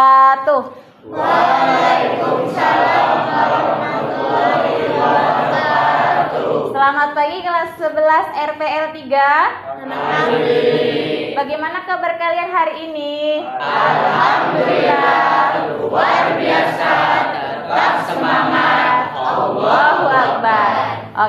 wabarakatuh. Waalaikumsalam warahmatullahi wabarakatuh. Selamat pagi kelas 11 RPL 3. Bagaimana kabar kalian hari ini? Alhamdulillah, luar biasa, tetap semangat, Allahu Akbar.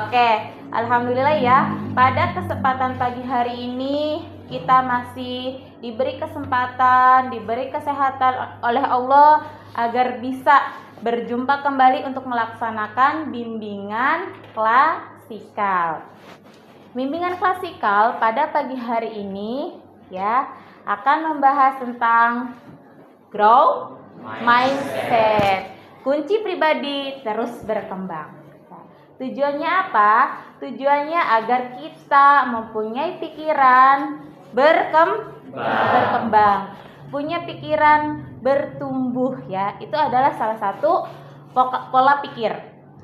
Oke, alhamdulillah ya. Pada kesempatan pagi hari ini kita masih diberi kesempatan, diberi kesehatan oleh Allah agar bisa berjumpa kembali untuk melaksanakan bimbingan klasikal. Bimbingan klasikal pada pagi hari ini ya akan membahas tentang growth mindset, kunci pribadi terus berkembang. Tujuannya apa? Tujuannya agar kita mempunyai pikiran berkembang, punya pikiran bertumbuh ya. Itu adalah salah satu pola pikir.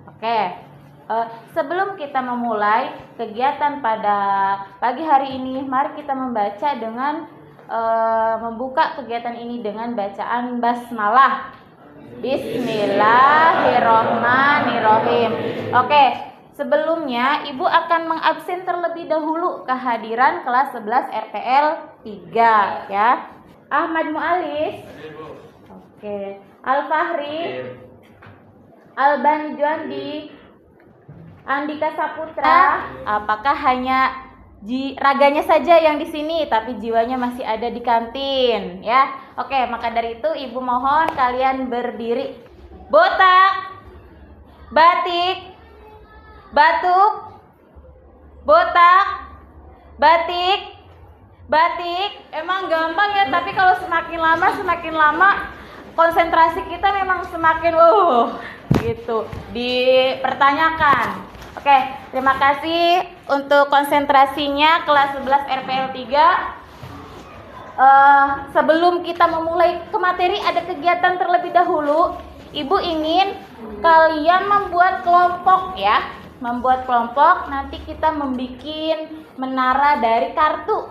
Oke. Sebelum kita memulai kegiatan pada pagi hari ini, mari kita membaca dengan membuka kegiatan ini dengan bacaan basmalah. Bismillahirrohmanirrohim. Oke, sebelumnya Ibu akan mengabsen terlebih dahulu kehadiran kelas 11 RPL 3 ya. Ahmad Mualis. Oke. Al-Fahri. Albani Juandi. Andika Saputra. Apakah hanya raganya saja yang di sini tapi jiwanya masih ada di kantin ya? Oke, maka dari itu Ibu mohon kalian berdiri. Botak, batik, batuk, botak, batik, batik. Emang gampang ya, tapi kalau semakin lama konsentrasi kita memang semakin gitu dipertanyakan. Oke, terima kasih untuk konsentrasinya kelas 11 RPL 3. Sebelum kita memulai ke materi ada kegiatan terlebih dahulu. Ibu ingin kalian membuat kelompok ya. Membuat kelompok, nanti kita membuat menara dari kartu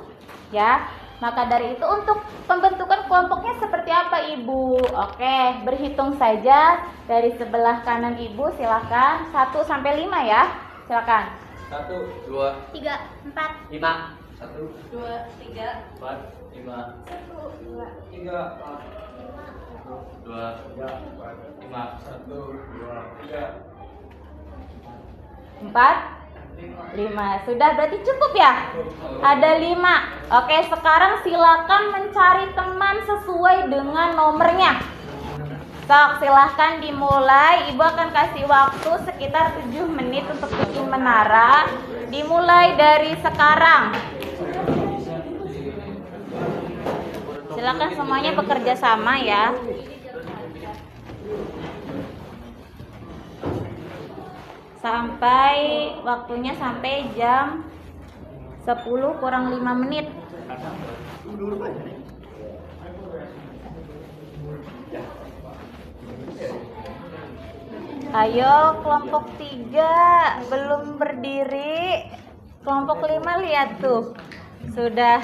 ya. Maka dari itu untuk pembentukan kelompoknya seperti apa Ibu? Oke, berhitung saja dari sebelah kanan Ibu, silakan 1 sampai 5 ya. Silakan. 1, 2, 3, 4, 5. 1, 2, 3, 4, 5. 1, 2, 3, 4, 2, 5. 1, 2, 3. 4, 5. Sudah berarti cukup ya? Ada 5. Oke, sekarang silakan mencari teman sesuai dengan nomornya. Sok, silahkan dimulai. Ibu akan kasih waktu sekitar 7 menit untuk bikin menara. Dimulai dari sekarang. Silakan semuanya bekerja sama ya. Sampai waktunya sampai jam 10 kurang 5 menit. Ayo kelompok 3 belum berdiri. Kelompok 5 lihat tuh. Sudah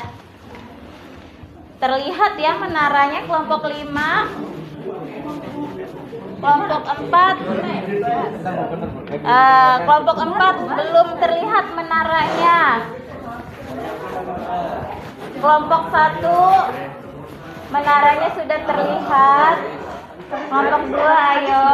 terlihat ya menaranya kelompok 5. Kelompok 4 kelompok 4 belum terlihat menaranya. Kelompok 1 menaranya sudah terlihat. Kelompok 2 ayo.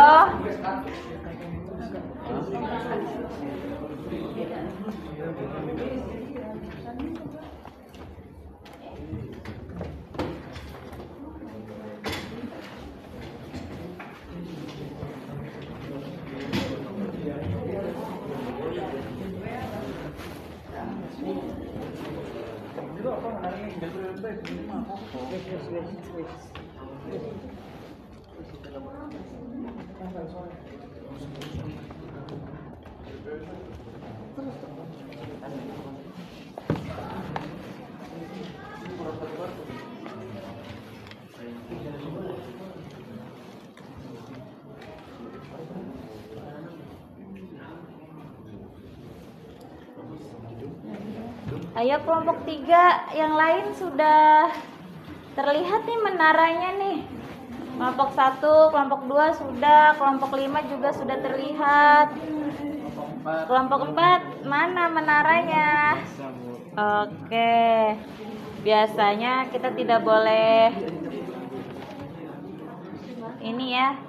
Ayo kelompok 3 yang lain sudah terlihat nih menaranya nih. Kelompok 1, kelompok 2 sudah, kelompok 5 juga sudah terlihat. Kelompok 4 mana menaranya? Oke. Biasanya kita tidak boleh ini ya.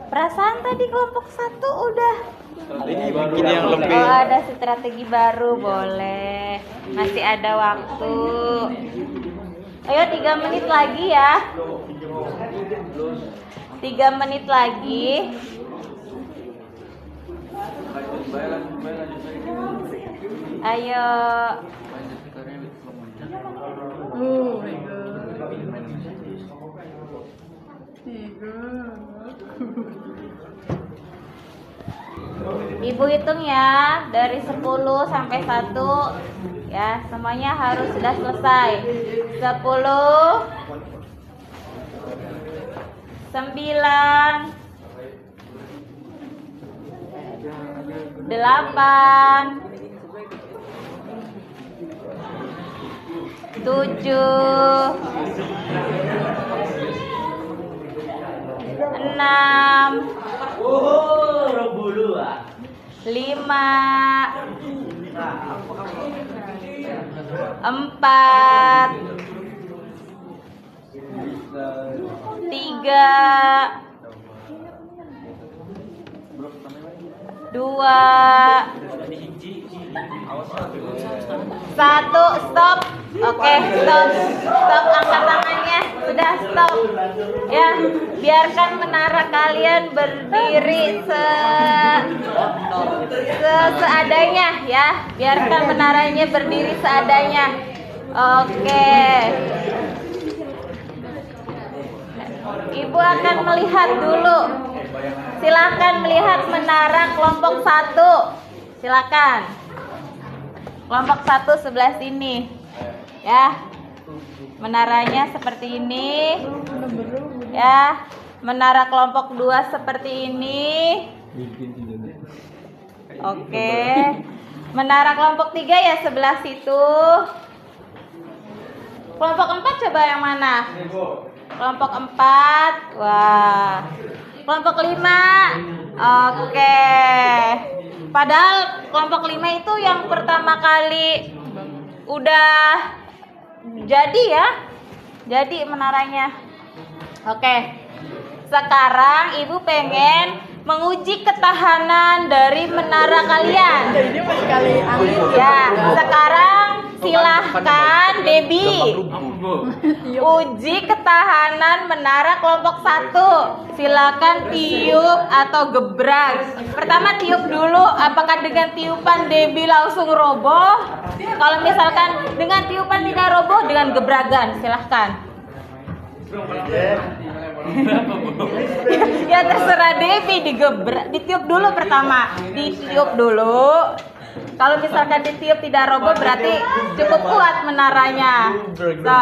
Perasaan tadi kelompok 1 udah. Ini bikin yang lebih. Oh, ada strategi baru, boleh. Masih ada waktu. Ayo 3 menit lagi ya. 3 menit lagi. Ayo. Ibu hitung ya, dari 10 sampai 1 ya, semuanya harus sudah selesai. 10, 9, 8, 7, 6, 5, 4, 3, 2, 1, stop. Oke, stop. Stop, angkat tangannya. Sudah, stop. Ya, biarkan menara kalian berdiri seadanya ya. Biarkan menaranya berdiri seadanya. Oke. Ibu akan melihat dulu. Silakan melihat menara kelompok 1. Silakan. Kelompok 1 sebelah sini. Ya. Menaranya seperti ini. Ya. Menara kelompok 2 seperti ini. Oke. Menara kelompok 3 ya sebelah situ. Kelompok 4 coba yang mana? Kelompok 4. Wah. Kelompok 5. Oke. Padahal kelompok 5 itu yang pertama kali udah jadi ya. Jadi menaranya. Oke. Sekarang Ibu pengen menguji ketahanan dari menara kalian. Ya, sekarang silahkan Debbie uji ketahanan menara kelompok 1. Silakan tiup atau gebrak. Pertama tiup dulu, apakah dengan tiupan Debbie langsung roboh? Kalau misalkan dengan tiupan tidak roboh, dengan gebrakan silahkan. Ya terserah Debbie, digebrak, ditiup dulu pertama, ditiup dulu. Kalau misalkan ditiup tidak roboh berarti cukup kuat menaranya. So.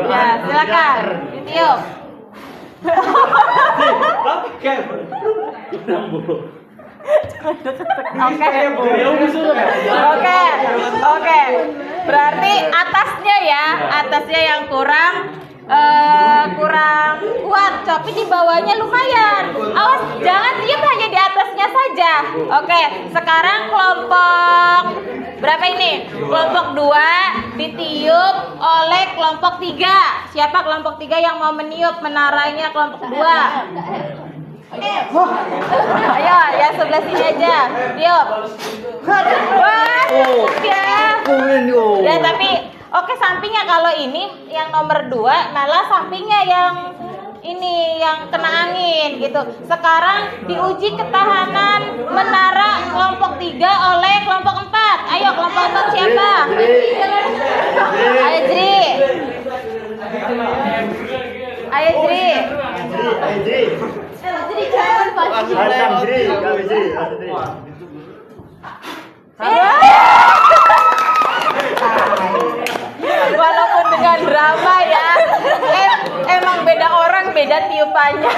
Ya silakan ditiup. Oke. Berarti atasnya ya, atasnya yang kurang kuat, tapi di bawahnya lumayan. Awas, jangan tiup hanya di atasnya saja. Oke, sekarang kelompok berapa ini? Kelompok 2 ditiup oleh kelompok 3. Siapa kelompok 3 yang mau meniup menaranya kelompok 2? Ayo, ya sebelah sini aja. Tiup. Wah, ya. Oke, sampingnya kalau ini yang nomor 2 malah sampingnya yang ini yang kena angin gitu. Sekarang diuji ketahanan menara kelompok 3 oleh kelompok 4. Ayo kelompok 4 siapa? Ayo Jri. Ayo Jri. Jri jangan walaupun dengan drama ya, emang beda orang beda tiupannya.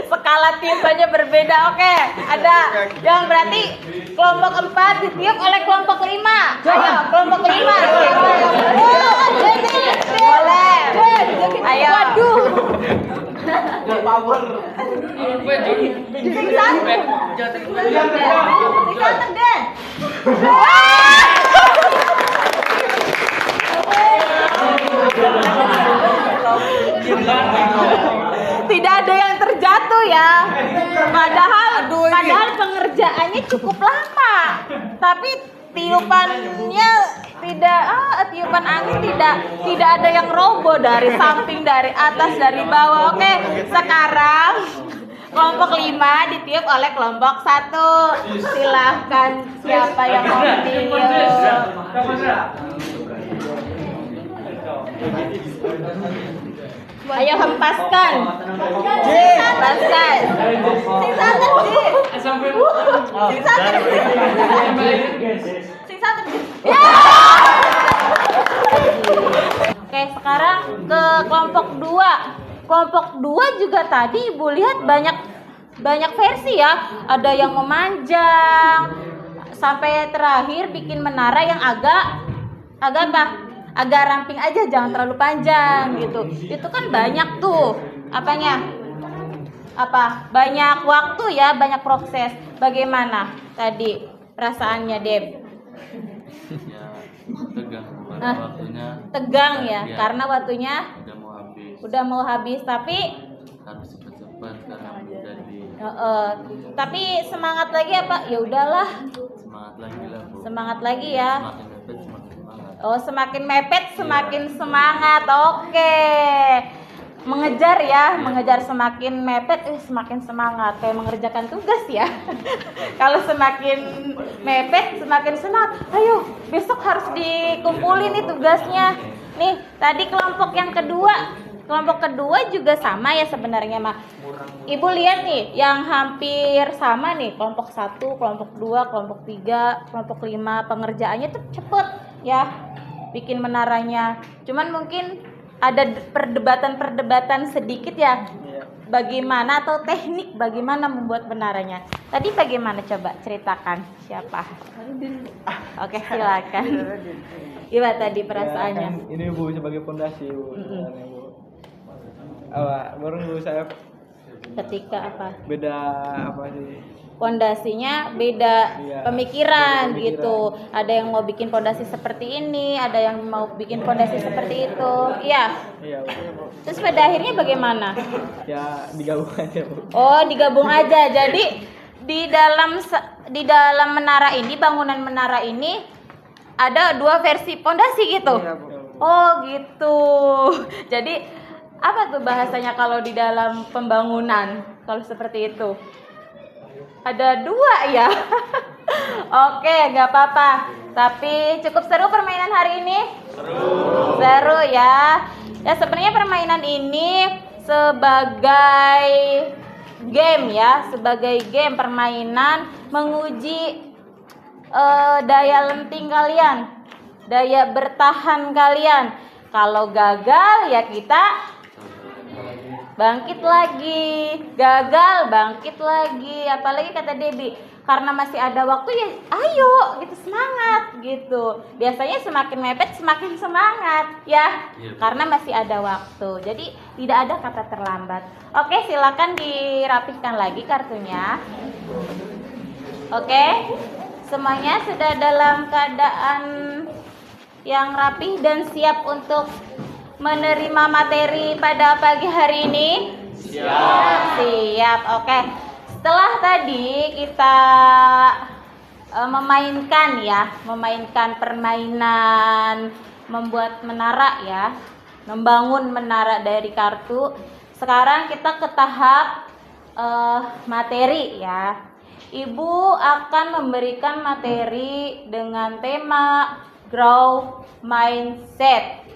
Skala tiupannya berbeda. Oke, ada yang berarti kelompok 4 ditiup oleh kelompok 5. Ayo kelompok 5. Boleh. Ayo. Waduh. Sing satu deh. Tidak ada yang terjatuh ya. Padahal pengerjaannya cukup lama. Tapi tiupannya tiupan angin tidak ada yang roboh dari samping, dari atas, dari bawah. Oke, sekarang kelompok 5 ditiup oleh kelompok 1. Silahkan siapa yang mau tiup. Ayo hempaskan. Hempaskan. Sing satu Ji. Sing satu. Sing satu. Ya. Oke, sekarang ke kelompok 2. Kelompok 2 juga tadi Ibu lihat banyak versi ya. Ada yang memanjang sampai terakhir bikin menara yang agak apa? Agak ramping aja, jangan terlalu panjang gitu. Itu kan banyak tuh apanya? Banyak waktu ya, banyak proses. Bagaimana tadi perasaannya, Deb? Ya, tegang pada waktunya. Tegang ya, karena waktunya udah mau habis. Tapi Harus cepat-cepat karena menjadi. Tapi semangat lagi apa? Ya udahlah. Semangat lagi lah, Bu. Semangat lagi ya. Semakin mepet, semakin semangat. Semakin semangat. Oke. Mengejar semakin mepet, semakin semangat. Kayak mengerjakan tugas ya. Kalau semakin mepet, semakin semangat. Ayo, besok harus dikumpulin nih tugasnya. Nih, tadi kelompok yang kedua. Kelompok kedua juga sama ya sebenarnya mah. Ibu lihat nih, yang hampir sama nih, kelompok 1, kelompok 2, kelompok 3, kelompok 5, pengerjaannya tuh cepet ya. Bikin menaranya. Cuman mungkin ada perdebatan sedikit ya. Bagaimana atau teknik bagaimana membuat menaranya. Tadi bagaimana coba ceritakan siapa? Oke, silakan. Gimana tadi perasaannya? Ya, kan ini Bu sebagai fondasi Bu. Baru Bu saya Ketika apa? beda apa sih? Pondasinya beda Iya, pemikiran beda gitu. Ada yang mau bikin pondasi seperti ini, ada yang mau bikin pondasi seperti itu. Iya. Iya Bu. Terus pada akhirnya bagaimana? Ya digabung aja Bu. Oh, digabung aja. Jadi di dalam menara ini, bangunan menara ini ada 2 versi pondasi gitu. Iya, Bu. Oh, gitu. Jadi apa tuh bahasanya kalau di dalam pembangunan kalau seperti itu? Ada 2 ya. Oke, nggak apa-apa. Tapi cukup seru permainan hari ini. Seru ya. Ya sebenarnya permainan ini sebagai game ya, sebagai game permainan menguji daya lenting kalian, daya bertahan kalian. Kalau gagal ya kita bangkit lagi, gagal bangkit lagi. Apalagi kata Debbie, karena masih ada waktu ya ayo gitu, semangat gitu. Biasanya semakin mepet semakin semangat ya, karena masih ada waktu. Jadi tidak ada kata terlambat. Oke, silakan dirapihkan lagi kartunya. Oke, semuanya sudah dalam keadaan yang rapih dan siap untuk menerima materi pada pagi hari ini? Siap. Oke. Setelah tadi kita memainkan permainan membuat menara ya, membangun menara dari kartu. Sekarang kita ke tahap materi ya. Ibu akan memberikan materi dengan tema Grow Mindset,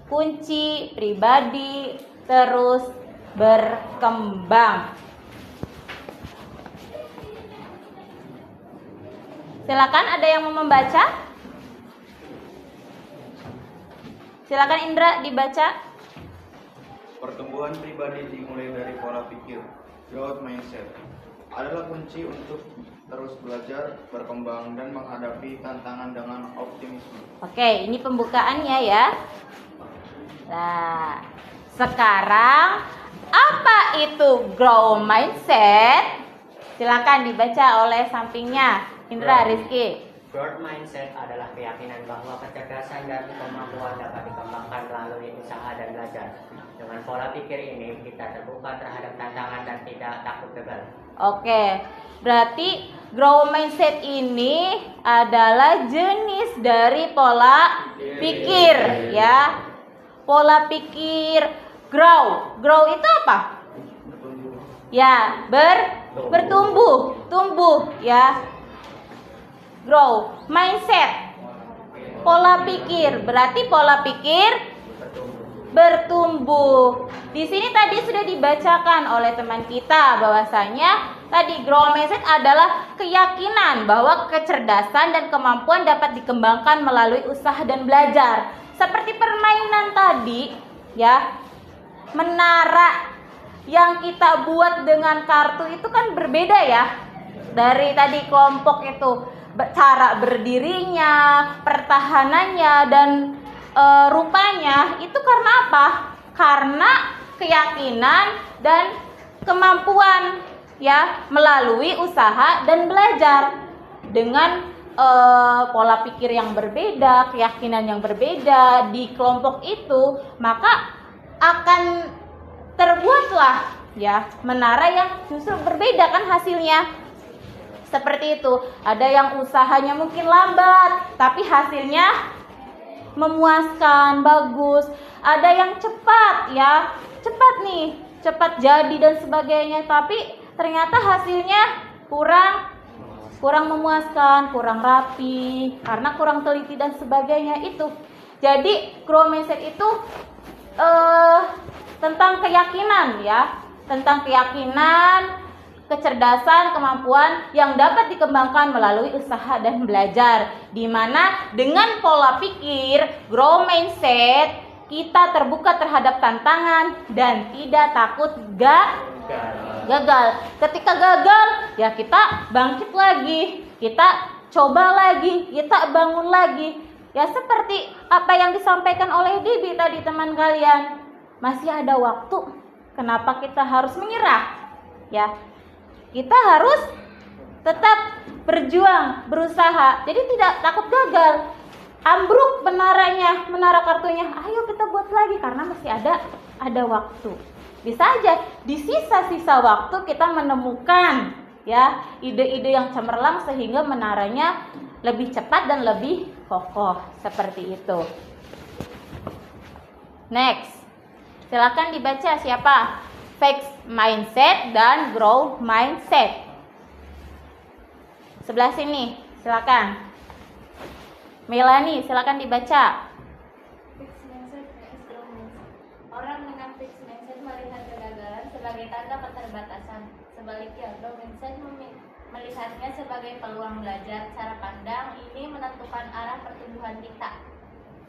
kunci pribadi terus berkembang. Silakan, ada yang mau membaca? Silakan Indra dibaca. Pertumbuhan pribadi dimulai dari pola pikir, growth mindset, adalah kunci untuk terus belajar, berkembang, dan menghadapi tantangan dengan optimisme. Oke, ini pembukaannya ya. Nah, sekarang apa itu grow mindset? Silakan dibaca oleh sampingnya. Indra, Rizky. Growth mindset adalah keyakinan bahwa kecerdasan dan kemampuan dapat dikembangkan melalui usaha dan belajar. Dengan pola pikir ini, kita terbuka terhadap tantangan dan tidak takut gagal. Oke, berarti grow mindset ini adalah jenis dari pola pikir ya. Pola pikir grow. Grow itu apa? Ya, bertumbuh, tumbuh ya. Grow mindset, pola pikir, berarti pola pikir bertumbuh. Di sini tadi sudah dibacakan oleh teman kita bahwasanya tadi grow mindset adalah keyakinan bahwa kecerdasan dan kemampuan dapat dikembangkan melalui usaha dan belajar. Seperti permainan tadi ya, menara yang kita buat dengan kartu itu kan berbeda ya. Dari tadi kelompok itu cara berdirinya, pertahanannya, dan rupanya itu karena apa? Karena keyakinan dan kemampuan ya, melalui usaha dan belajar. Dengan pola pikir yang berbeda, keyakinan yang berbeda di kelompok itu, maka akan terbuatlah ya menara yang justru berbeda kan hasilnya. Seperti itu, ada yang usahanya mungkin lambat, tapi hasilnya memuaskan, bagus. Ada yang cepat ya, cepat nih, cepat jadi dan sebagainya, tapi ternyata hasilnya kurang memuaskan, kurang rapi, karena kurang teliti dan sebagainya itu. Jadi grow mindset itu tentang keyakinan ya, tentang keyakinan, kecerdasan, kemampuan yang dapat dikembangkan melalui usaha dan belajar, di mana dengan pola pikir grow mindset kita terbuka terhadap tantangan dan tidak takut gagal. Ketika gagal ya kita bangkit lagi, kita coba lagi, kita bangun lagi. Ya seperti apa yang disampaikan oleh Dibi tadi teman kalian, masih ada waktu. Kenapa kita harus menyerah? Ya, kita harus tetap berjuang, berusaha. Jadi tidak takut gagal. Ambruk menaranya, menara kartunya, ayo kita buat lagi karena masih ada waktu. Bisa aja di sisa-sisa waktu kita menemukan ya ide-ide yang cemerlang sehingga menaranya lebih cepat dan lebih kokoh, seperti itu. Next. Silakan dibaca siapa? Fixed mindset dan grow mindset. Sebelah sini, silakan. Melani, silakan dibaca. Fixed mindset versus grow mindset. Orang dengan fixed mindset melihat kegagalan sebagai tanda keterbatasan. Sebaliknya, grow mindset melihatnya sebagai peluang belajar. Cara pandang ini menentukan arah pertumbuhan kita.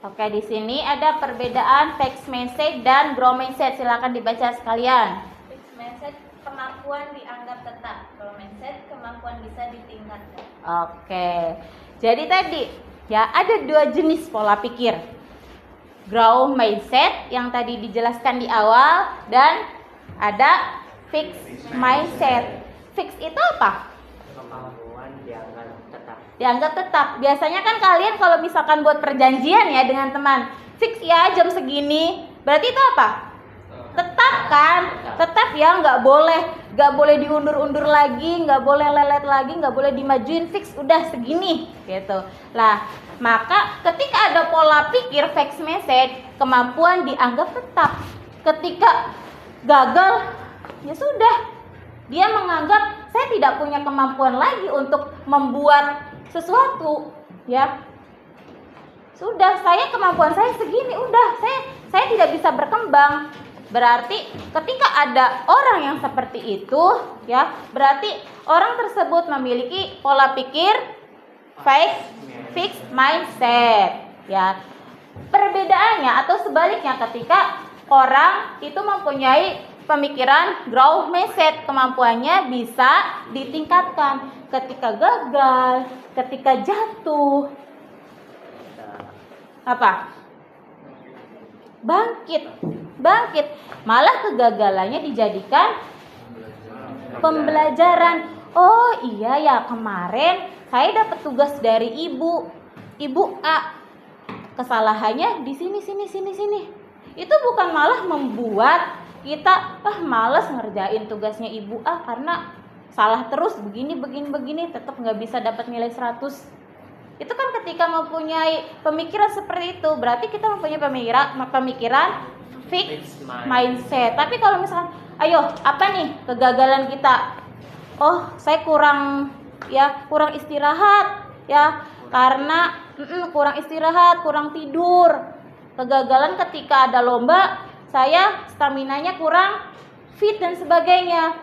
Oke, di sini ada perbedaan fixed mindset dan grow mindset. Silakan dibaca sekalian. Fixed mindset, kemampuan dianggap tetap. Grow mindset, kemampuan bisa ditingkatkan. Oke. Jadi tadi ya ada dua jenis pola pikir. Grow mindset yang tadi dijelaskan di awal dan ada fixed mindset. Fixed itu apa? Kemampuan Dianggap tetap. Biasanya kan kalian kalau misalkan buat perjanjian ya dengan teman, fix ya jam segini. Berarti itu apa? Tetap kan? Tetap ya, nggak boleh diundur-undur lagi, nggak boleh lelet lagi, nggak boleh dimajuin, fix udah segini gitu. Lah, Maka ketika ada pola pikir fixed mindset, kemampuan dianggap tetap. Ketika gagal, ya sudah. Dia menganggap saya tidak punya kemampuan lagi untuk membuat sesuatu, ya. Sudah, kemampuan saya segini, udah, saya tidak bisa berkembang. Berarti ketika ada orang yang seperti itu, ya, berarti orang tersebut memiliki pola pikir fixed mindset, ya. Perbedaannya atau sebaliknya ketika orang itu mempunyai pemikiran growth mindset, kemampuannya bisa ditingkatkan. Ketika gagal, ketika jatuh, apa? Bangkit. Malah kegagalannya dijadikan pembelajaran. Oh iya ya, kemarin saya dapat tugas dari ibu A. Kesalahannya di sini. Itu bukan malah membuat kita malas ngerjain tugasnya ibu A karena salah terus begini, tetap nggak bisa dapat nilai 100. Itu kan ketika mempunyai pemikiran seperti itu, berarti kita mempunyai pemikiran fixed mindset. Tapi kalau misalkan, ayo, apa nih kegagalan kita? Oh, saya kurang istirahat, ya, karena kurang istirahat, kurang tidur. Kegagalan ketika ada lomba, saya staminanya kurang fit dan sebagainya.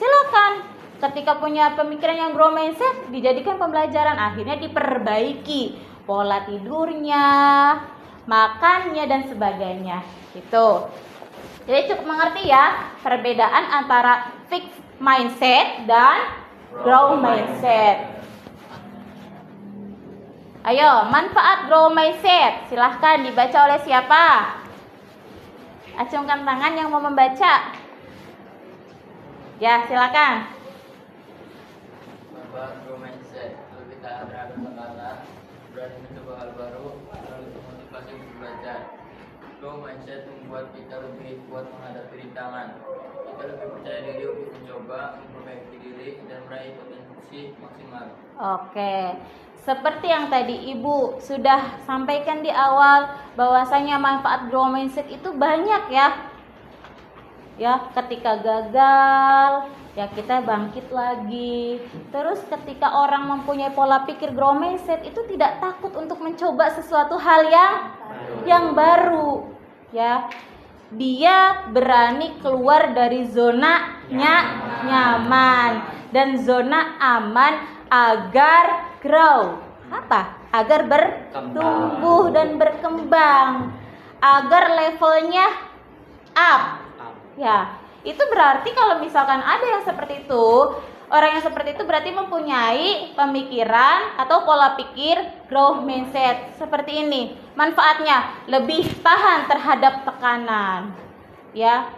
Silakan, ketika punya pemikiran yang growth mindset, dijadikan pembelajaran, akhirnya diperbaiki pola tidurnya, makannya dan sebagainya. Gitu. Jadi cukup mengerti ya perbedaan antara fixed mindset dan growth mindset. Ayo, manfaat growth mindset. Silahkan dibaca oleh siapa? Acungkan tangan yang mau membaca. Ya, silakan. Manfaat growth mindset, lebih tahan terhadap tekanan, berani mencoba hal baru, lalu termotivasi untuk belajar. Growth mindset membuat kita lebih kuat menghadapi rintangan. Kita lebih percaya diri untuk mencoba, memperbaiki diri, dan meraih potensi maksimal. Oke, seperti yang tadi Ibu sudah sampaikan di awal, bahwasanya manfaat growth mindset itu banyak ya. Ya, ketika gagal, ya kita bangkit lagi. Terus ketika orang mempunyai pola pikir growth mindset itu tidak takut untuk mencoba sesuatu hal yang baru, ya. Dia berani keluar dari zona nyaman dan zona aman agar grow. Apa? Agar bertumbuh dan berkembang, agar levelnya up. Ya, itu berarti kalau misalkan ada yang seperti itu, orang yang seperti itu berarti mempunyai pemikiran atau pola pikir growth mindset seperti ini. Manfaatnya lebih tahan terhadap tekanan. Ya.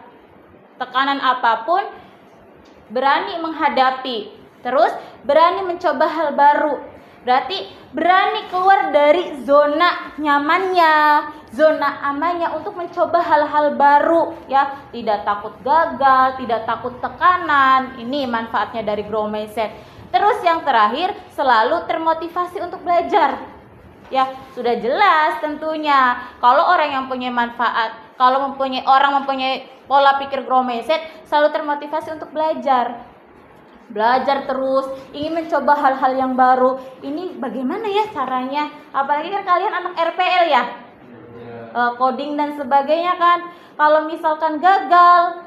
Tekanan apapun berani menghadapi. Terus berani mencoba hal baru. Berarti berani keluar dari zona nyamannya, zona amannya untuk mencoba hal-hal baru, ya. Tidak takut gagal, tidak takut tekanan. Ini manfaatnya dari growth mindset. Terus yang terakhir, selalu termotivasi untuk belajar. Ya, sudah jelas tentunya. Kalau orang yang punya manfaat, kalau orang mempunyai pola pikir growth mindset, selalu termotivasi untuk belajar. Belajar terus, ingin mencoba hal-hal yang baru. Ini bagaimana ya caranya? Apalagi kan kalian anak RPL ya, coding dan sebagainya kan. Kalau misalkan gagal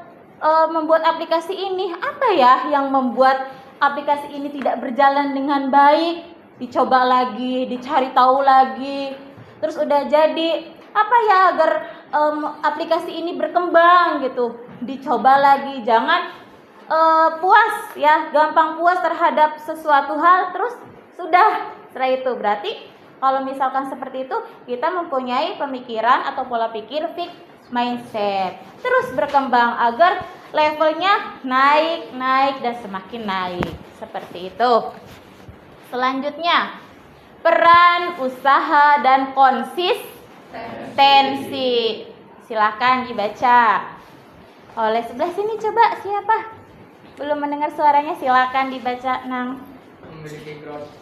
membuat aplikasi ini, apa ya yang membuat aplikasi ini tidak berjalan dengan baik? Dicoba lagi, dicari tahu lagi. Terus udah jadi, apa ya agar aplikasi ini berkembang gitu? Dicoba lagi, jangan puas ya, gampang puas terhadap sesuatu hal terus sudah. Setelah itu berarti kalau misalkan seperti itu, kita mempunyai pemikiran atau pola pikir fixed mindset, terus berkembang agar levelnya naik dan semakin naik. Seperti itu. Selanjutnya, peran usaha dan konsistensi. Silakan dibaca oleh sebelah sini. Coba siapa? Belum mendengar suaranya, silakan dibaca, Nang. Memiliki growth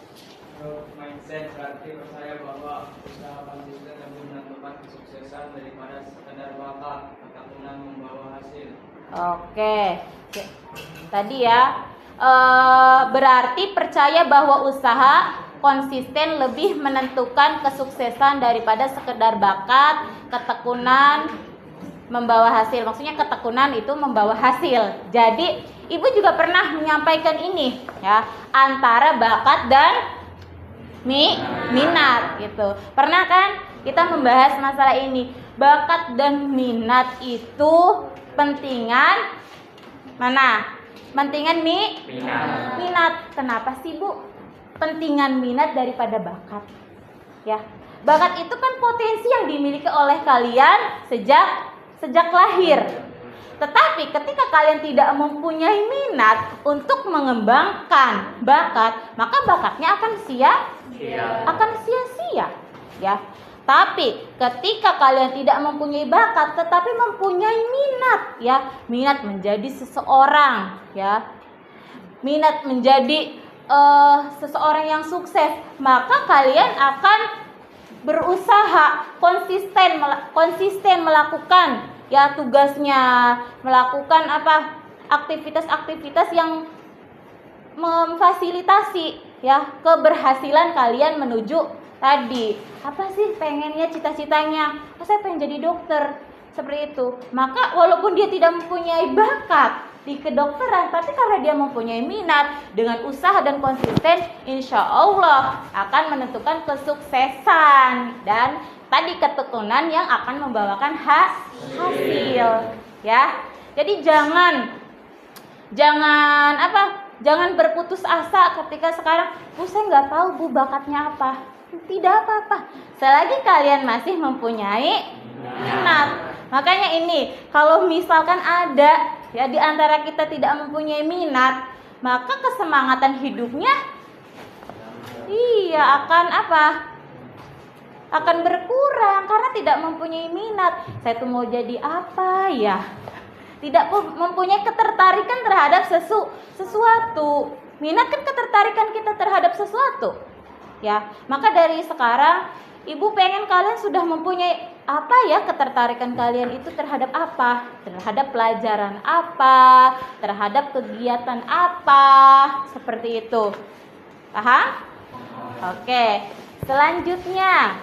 mindset mindset berarti percaya bahwa usaha konsisten lebih menentukan kesuksesan daripada sekedar bakat, ketekunan membawa hasil. Oke. Tadi ya, berarti percaya bahwa usaha konsisten lebih menentukan kesuksesan daripada sekedar bakat, ketekunan membawa hasil. Maksudnya ketekunan itu membawa hasil. Jadi ibu juga pernah menyampaikan ini ya, antara bakat dan minat gitu. Pernah kan kita membahas masalah ini. Bakat dan minat itu pentingan mana? Pentingan minat. Kenapa sih Bu? Pentingan minat daripada bakat. Ya. Bakat itu kan potensi yang dimiliki oleh kalian sejak lahir. Tetapi ketika kalian tidak mempunyai minat untuk mengembangkan bakat, maka bakatnya akan sia-sia, ya. Tapi ketika kalian tidak mempunyai bakat tetapi mempunyai minat, ya, minat menjadi seseorang, ya. Minat menjadi seseorang yang sukses, maka kalian akan berusaha konsisten melakukan ya tugasnya, melakukan aktivitas-aktivitas yang memfasilitasi ya keberhasilan kalian menuju tadi. Apa sih pengennya, cita-citanya? Saya pengen jadi dokter, seperti itu. Maka walaupun dia tidak mempunyai bakat di kedokteran, tapi karena dia mempunyai minat, dengan usaha dan konsisten, insya Allah akan menentukan kesuksesan dan tadi ketekunan yang akan membawakan hasil, ya. Jadi jangan berputus asa ketika sekarang, Bu, saya nggak tahu Bu bakatnya apa. Tidak apa-apa, selagi kalian masih mempunyai minat. Makanya ini, kalau misalkan ada ya di antara kita tidak mempunyai minat, maka kesemangatan hidupnya akan berkurang karena tidak mempunyai minat. Saya tuh mau jadi apa ya? Tidak mempunyai ketertarikan terhadap sesuatu. Minat kan ketertarikan kita terhadap sesuatu. Ya, maka dari sekarang Ibu pengen kalian sudah mempunyai apa ya ketertarikan kalian itu terhadap apa? Terhadap pelajaran apa? Terhadap kegiatan apa? Seperti itu. Paham? Oke. Selanjutnya,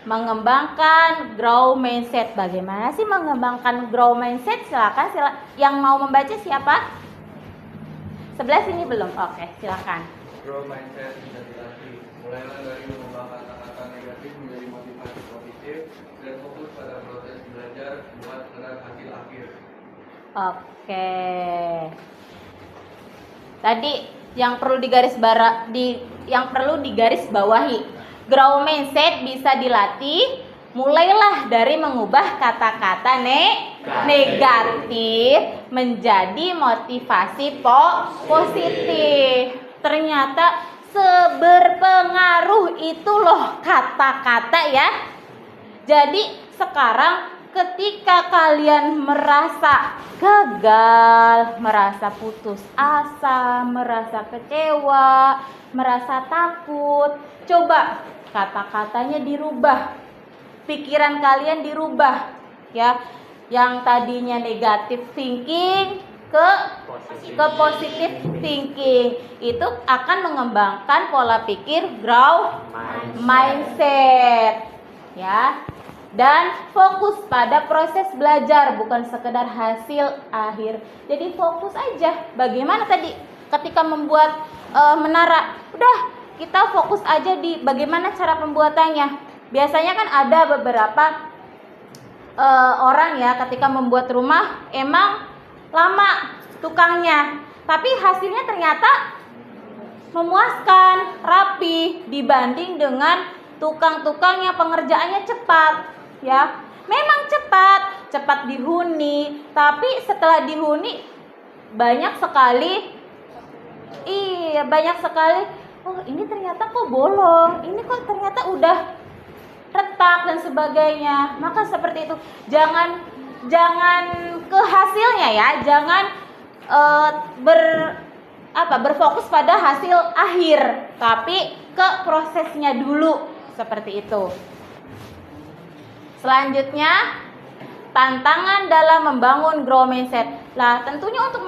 mengembangkan grow mindset. Bagaimana sih mengembangkan grow mindset? Silakan yang mau membaca siapa? Sebelah sini belum? Oke, silakan. Grow mindset bisa dilatih. Mulailah dari mengubah kata-kata negatif menjadi motivasi positif dan fokus pada proses belajar buat melihat hasil akhir. Oke. Tadi yang perlu digaris bawahi. Grow mindset bisa dilatih. Mulailah dari mengubah kata-kata negatif menjadi motivasi positif. Ternyata seberpengaruh itu loh kata-kata ya. Jadi sekarang ketika kalian merasa gagal, merasa putus asa, merasa kecewa, merasa takut, coba kata-katanya dirubah. Pikiran kalian dirubah ya. Yang tadinya negatif thinking ke positif thinking. Itu akan mengembangkan pola pikir grow mindset ya. Dan fokus pada proses belajar, bukan sekedar hasil akhir. Jadi fokus aja. Bagaimana tadi ketika membuat menara, udah kita fokus aja di bagaimana cara pembuatannya. Biasanya kan ada beberapa orang ya ketika membuat rumah emang lama tukangnya, tapi hasilnya ternyata memuaskan, rapi dibanding dengan tukang-tukang yang pengerjaannya cepat ya. Memang cepat dihuni, tapi setelah dihuni banyak sekali oh ini ternyata kok bolong, ini kok ternyata udah retak dan sebagainya. Maka seperti itu, jangan ke hasilnya ya, jangan berfokus pada hasil akhir, tapi ke prosesnya dulu, seperti itu. Selanjutnya, tantangan dalam membangun grow mindset. Lah, tentunya untuk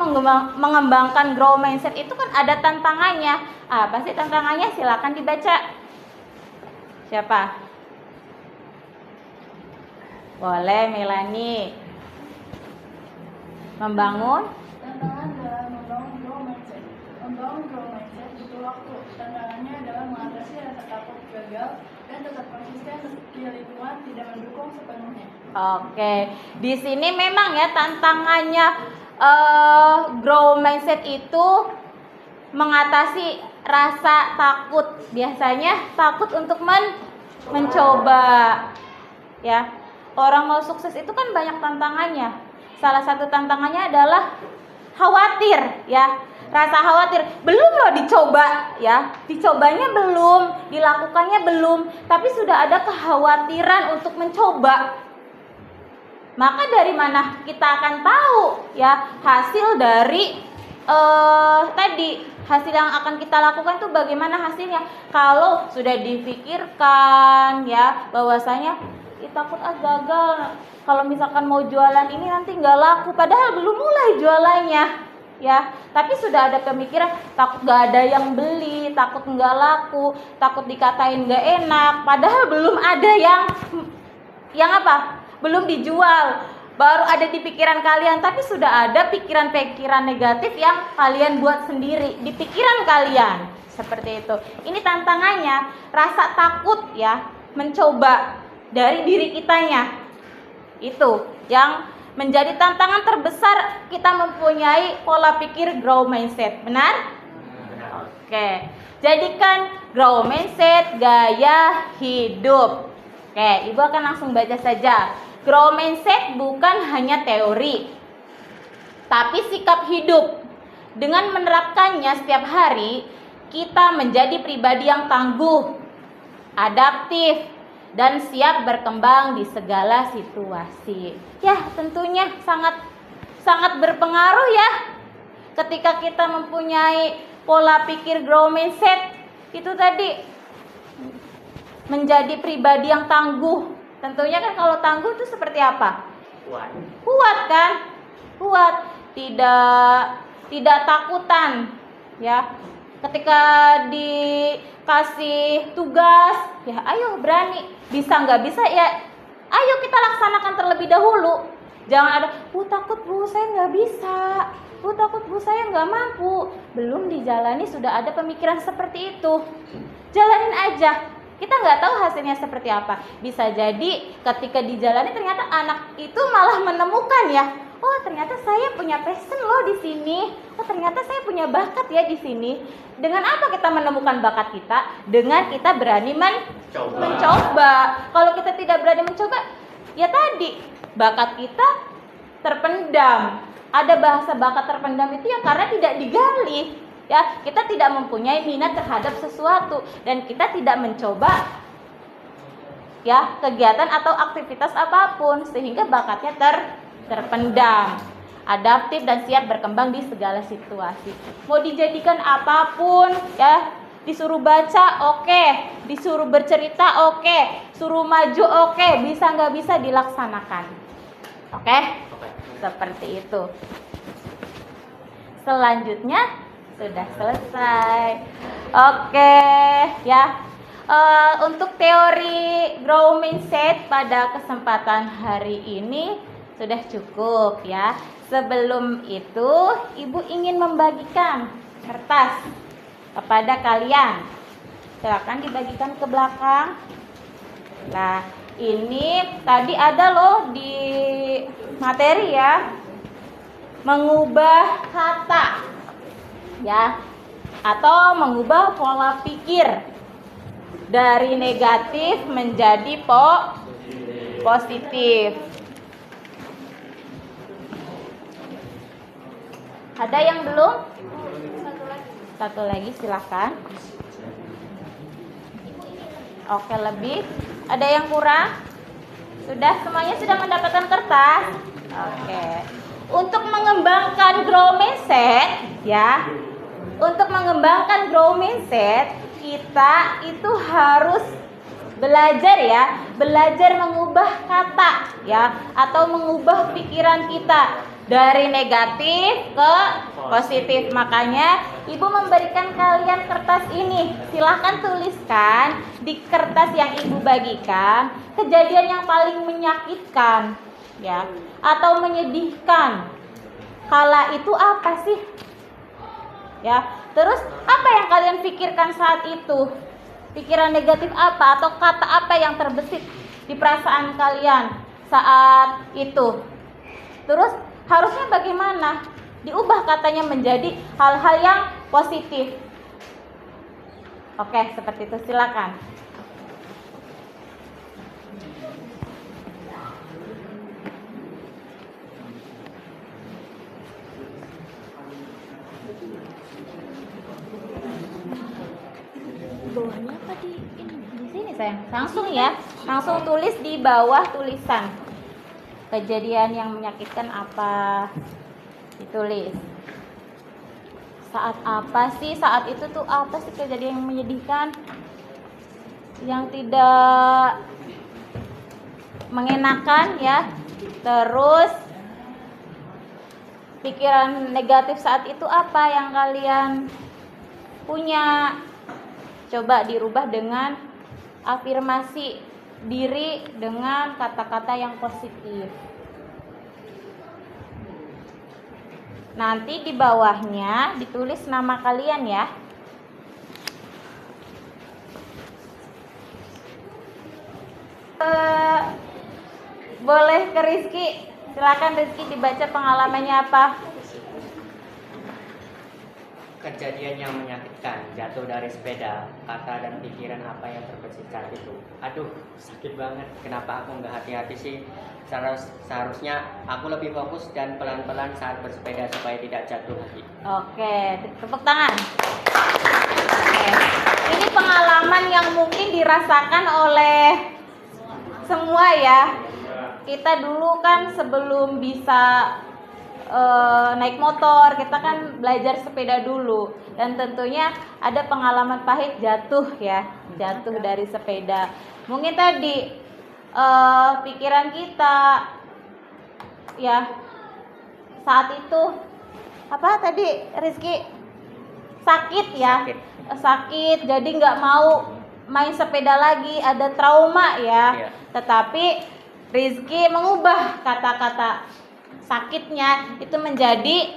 mengembangkan grow mindset itu kan ada tantangannya. Apa sih tantangannya? Silakan dibaca. Siapa? Boleh, Melani. Membangun Tantangan dalam membangun grow mindset. Membangun grow mindset butuh waktu. Tantangannya adalah mengatasi rasa takut gagal dan tetap konsisten meski lingkungan tidak mendukung sepenuhnya. Oke, di sini memang ya tantangannya grow mindset itu mengatasi rasa takut. Biasanya takut untuk mencoba. Ya, orang mau sukses itu kan banyak tantangannya. Salah satu tantangannya adalah khawatir, ya. Rasa khawatir, belum loh dicoba, ya. Dicobanya belum, dilakukannya belum, tapi sudah ada kekhawatiran untuk mencoba. Maka dari mana kita akan tahu, ya, hasil dari hasil yang akan kita lakukan itu bagaimana hasilnya? Kalau sudah difikirkan, ya, bahwasanya takut gagal. Kalau misalkan mau jualan ini nanti nggak laku, padahal belum mulai jualannya, ya. Tapi sudah ada pemikiran takut nggak ada yang beli, takut nggak laku, takut dikatain nggak enak, padahal belum ada yang apa? Belum dijual, baru ada di pikiran kalian, tapi sudah ada pikiran-pikiran negatif yang kalian buat sendiri di pikiran kalian. Seperti itu. Ini tantangannya, rasa takut, ya, mencoba dari diri kitanya. Itu yang menjadi tantangan terbesar kita mempunyai pola pikir grow mindset. Benar? Oke. Jadikan grow mindset gaya hidup. Oke, Ibu akan langsung baca saja. Grow mindset bukan hanya teori, tapi sikap hidup. Dengan menerapkannya setiap hari, kita menjadi pribadi yang tangguh, adaptif, dan siap berkembang di segala situasi. Ya, tentunya sangat berpengaruh ya. Ketika kita mempunyai pola pikir grow mindset, itu tadi menjadi pribadi yang tangguh. Tentunya kan kalau tangguh itu seperti apa? Kuat kan? Kuat, tidak takutan, ya. Ketika dikasih tugas, ya ayo berani. Bisa nggak bisa ya, ayo kita laksanakan terlebih dahulu. Jangan ada, takut bu, saya nggak bisa. Takut bu, saya nggak mampu. Belum dijalani sudah ada pemikiran seperti itu. Jalanin aja. Kita nggak tahu hasilnya seperti apa. Bisa jadi ketika dijalani ternyata anak itu malah menemukan, ya. Oh, ternyata saya punya passion loh di sini. Oh, ternyata saya punya bakat ya di sini. Dengan apa kita menemukan bakat kita? Dengan kita berani mencoba. Kalau kita tidak berani mencoba, ya tadi bakat kita terpendam. Ada bahasa bakat terpendam itu ya karena tidak digali. Ya, kita tidak mempunyai minat terhadap sesuatu dan kita tidak mencoba, ya, kegiatan atau aktivitas apapun sehingga bakatnya terpendam. Adaptif dan siap berkembang di segala situasi. Mau dijadikan apapun, ya, disuruh baca oke, disuruh bercerita oke, suruh maju oke, bisa nggak bisa dilaksanakan. Oke? Seperti itu. Selanjutnya sudah selesai. Oke, ya. Untuk teori grow mindset pada kesempatan hari ini sudah cukup, ya. Sebelum itu, Ibu ingin membagikan kertas kepada kalian. Silakan dibagikan ke belakang. Nah, ini tadi ada loh di materi, ya. Mengubah kata, ya, atau mengubah pola pikir dari negatif menjadi positif. Ada yang belum? Satu lagi silakan. Oke, lebih. Ada yang kurang? Sudah, semuanya sudah mendapatkan kertas? Oke. Untuk mengembangkan grow mindset, ya. untuk mengembangkan growth mindset, kita itu harus belajar ya, belajar mengubah kata ya, atau mengubah pikiran kita dari negatif ke positif. Makanya Ibu memberikan kalian kertas ini. Silahkan tuliskan di kertas yang Ibu bagikan kejadian yang paling menyakitkan ya, atau menyedihkan. Kala itu apa sih? Ya, terus apa yang kalian pikirkan saat itu? Pikiran negatif apa atau kata apa yang terbesit di perasaan kalian saat itu? Terus harusnya bagaimana? Diubah katanya menjadi hal-hal yang positif. Oke, seperti itu. Silakan. Bawahnya apa di ini? Di sini sayang. Langsung ya. Langsung tulis di bawah tulisan. Kejadian yang menyakitkan apa? Ditulis. Saat apa sih? Saat itu tuh apa sih kejadian yang menyedihkan? Yang tidak mengenakan ya. Terus pikiran negatif saat itu apa yang kalian punya? Coba dirubah dengan afirmasi diri dengan kata-kata yang positif. Nanti di bawahnya ditulis nama kalian ya. Boleh ke Rizky. Silakan Rizky dibaca pengalamannya apa? Kejadian yang menyakitkan, jatuh dari sepeda, kata dan pikiran apa yang terbesit saat itu. Aduh, sakit banget. Kenapa aku nggak hati-hati sih? Seharusnya aku lebih fokus dan pelan-pelan saat bersepeda supaya tidak jatuh lagi. Oke, tepuk tangan. Oke. Ini pengalaman yang mungkin dirasakan oleh semua ya. Kita dulu kan sebelum bisa naik motor, kita kan belajar sepeda dulu, dan tentunya ada pengalaman pahit jatuh ya, jatuh dari sepeda. Mungkin tadi pikiran kita ya saat itu apa tadi Rizky, sakit ya, sakit jadi nggak mau main sepeda lagi, ada trauma ya. Tetapi Rizky mengubah kata-kata sakitnya itu menjadi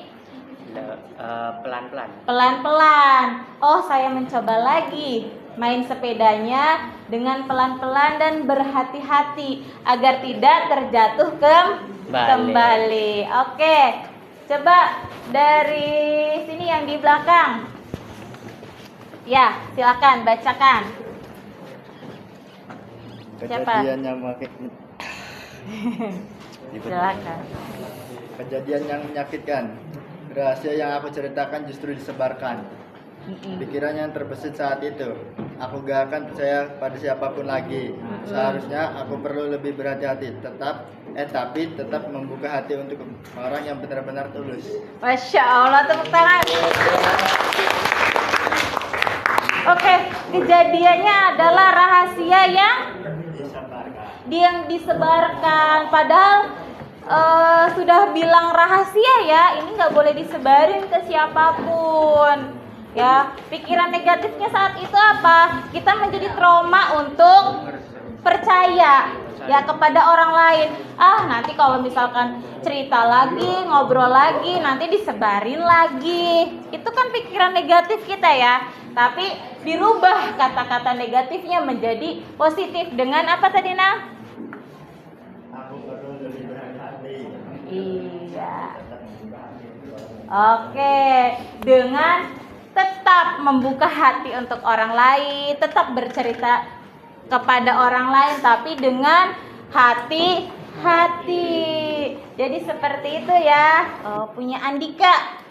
pelan-pelan. Oh, saya mencoba lagi main sepedanya dengan pelan-pelan dan berhati-hati agar tidak terjatuh kembali. Oke, coba dari sini yang di belakang. Ya, silakan bacakan. Kejadian yang Silakan. Kejadian yang menyakitkan. Rahasia yang aku ceritakan justru disebarkan. Pikiran yang terbesit saat itu. Aku gak akan percaya pada siapapun lagi. Seharusnya aku perlu lebih berhati-hati. Tapi tetap membuka hati untuk orang yang benar-benar tulus. Masya Allah, tepuk tangan. Oke, kejadiannya adalah rahasia yang disebarkan. Padahal sudah bilang rahasia ya, ini nggak boleh disebarin ke siapapun ya. Pikiran negatifnya saat itu apa? Kita menjadi trauma untuk percaya ya kepada orang lain. Nanti kalau misalkan cerita lagi, ngobrol lagi, nanti disebarin lagi. Itu kan pikiran negatif kita ya. Tapi dirubah kata-kata negatifnya menjadi positif dengan apa tadi, Nah? Iya. Oke, dengan tetap membuka hati untuk orang lain, tetap bercerita kepada orang lain, tapi dengan hati-hati. Jadi seperti itu ya. Punya Andika.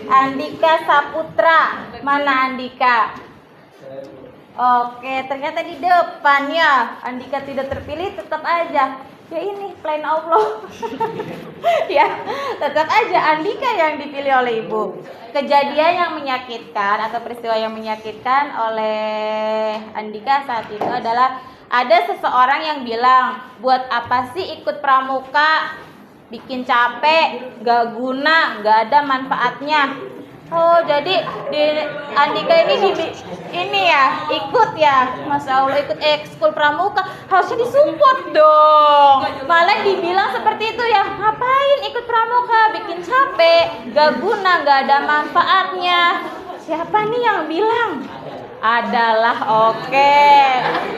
Andika Saputra. Mana Andika? Oke, ternyata di depan ya. Andika tidak terpilih, tetap aja. Ya ini plan Allah. Ya, tetap aja Andika yang dipilih oleh ibu. Kejadian yang menyakitkan atau peristiwa yang menyakitkan oleh Andika saat itu adalah ada seseorang yang bilang, buat apa sih ikut pramuka, bikin capek, gak guna, gak ada manfaatnya. Oh, jadi di Andika ini ya ikut ya, Masya Allah, ikut ekskul pramuka, harusnya disupport dong. Malah dibilang seperti itu ya, ngapain ikut pramuka, bikin capek, gak guna, gak ada manfaatnya. Siapa nih yang bilang? Adalah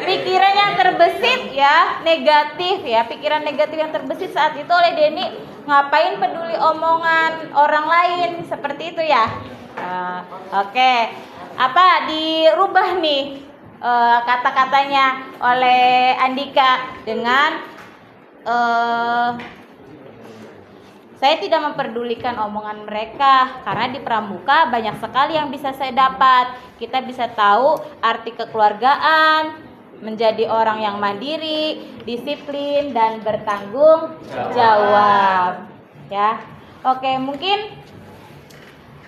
pikiran yang terbesit ya, negatif ya, pikiran negatif yang terbesit saat itu oleh Denny. Ngapain peduli omongan orang lain, seperti itu ya. Apa dirubah nih kata-katanya oleh Andika dengan saya tidak memperdulikan omongan mereka karena di pramuka banyak sekali yang bisa saya dapat. Kita bisa tahu arti kekeluargaan, menjadi orang yang mandiri, disiplin dan bertanggung jawab. Ya. Oke, mungkin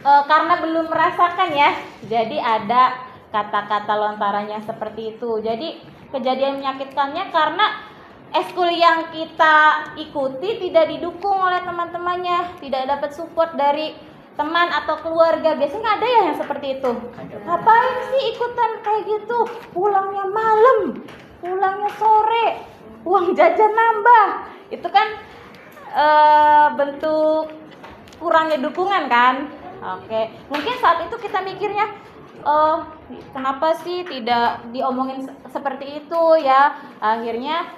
karena belum merasakan ya, jadi ada kata-kata lontarannya seperti itu. Jadi kejadian menyakitkannya karena eskul yang kita ikuti tidak didukung oleh teman-temannya, tidak dapat support dari teman atau keluarga. Biasanya ada ya yang seperti itu. Ngapain sih ikutan kayak gitu? Pulangnya malam, pulangnya sore, uang jajan nambah. Itu kan bentuk kurangnya dukungan kan? Oke, mungkin saat itu kita mikirnya, kenapa sih tidak diomongin seperti itu ya? Akhirnya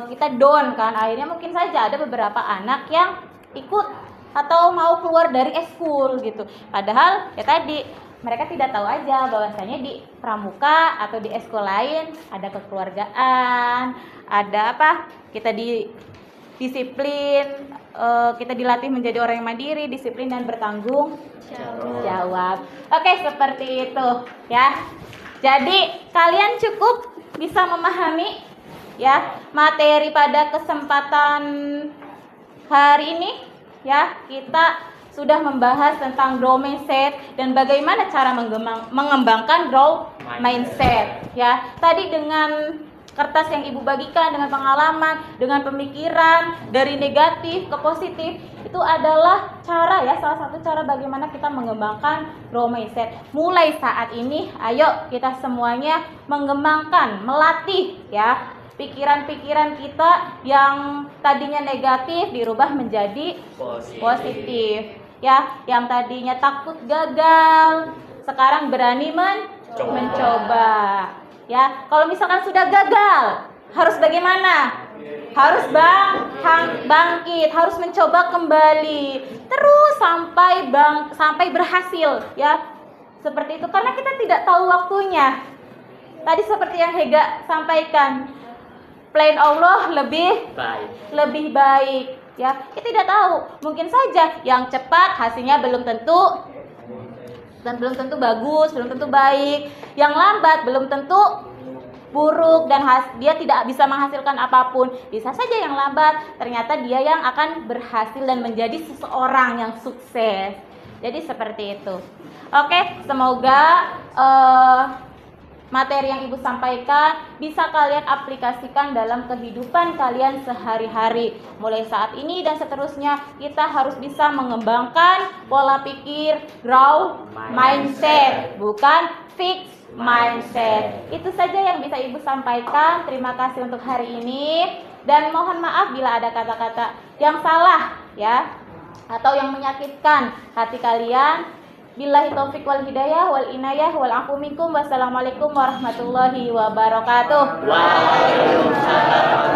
kita down kan. Akhirnya mungkin saja ada beberapa anak yang ikut atau mau keluar dari eskul gitu. Padahal ya tadi mereka tidak tahu aja bahwasanya di pramuka atau di eskul lain ada kekeluargaan, ada apa? Kita disiplin, kita dilatih menjadi orang yang mandiri, disiplin dan bertanggung jawab. Oke, seperti itu ya. Jadi kalian cukup bisa memahami ya materi pada kesempatan hari ini ya. Kita sudah membahas tentang growth mindset dan bagaimana cara mengembangkan growth mindset ya. Tadi dengan kertas yang ibu bagikan, dengan pengalaman, dengan pemikiran dari negatif ke positif, itu adalah cara ya, salah satu cara bagaimana kita mengembangkan growth mindset. Mulai saat ini ayo kita semuanya mengembangkan, melatih ya pikiran-pikiran kita yang tadinya negatif dirubah menjadi positif ya. Yang tadinya takut gagal sekarang berani mencoba ya. Kalau misalkan sudah gagal harus bagaimana? Harus bangkit, harus mencoba kembali terus sampai berhasil ya. Seperti itu, karena kita tidak tahu waktunya. Tadi seperti yang Hega sampaikan, plan Allah lebih baik ya. Kita tidak tahu, mungkin saja yang cepat hasilnya belum tentu bagus, belum tentu baik. Yang lambat belum tentu buruk dan dia tidak bisa menghasilkan apapun. Bisa saja yang lambat ternyata dia yang akan berhasil dan menjadi seseorang yang sukses. Jadi seperti itu. Oke, semoga materi yang ibu sampaikan bisa kalian aplikasikan dalam kehidupan kalian sehari-hari. Mulai saat ini dan seterusnya kita harus bisa mengembangkan pola pikir growth mindset, bukan fixed mindset. Itu saja yang bisa ibu sampaikan. Terima kasih untuk hari ini dan mohon maaf bila ada kata-kata yang salah ya atau yang menyakitkan hati kalian. Billahi taufiq wal hidayah wal inayah wal afu minkum. Wassalamualaikum warahmatullahi wabarakatuh. Waalaikumsalam.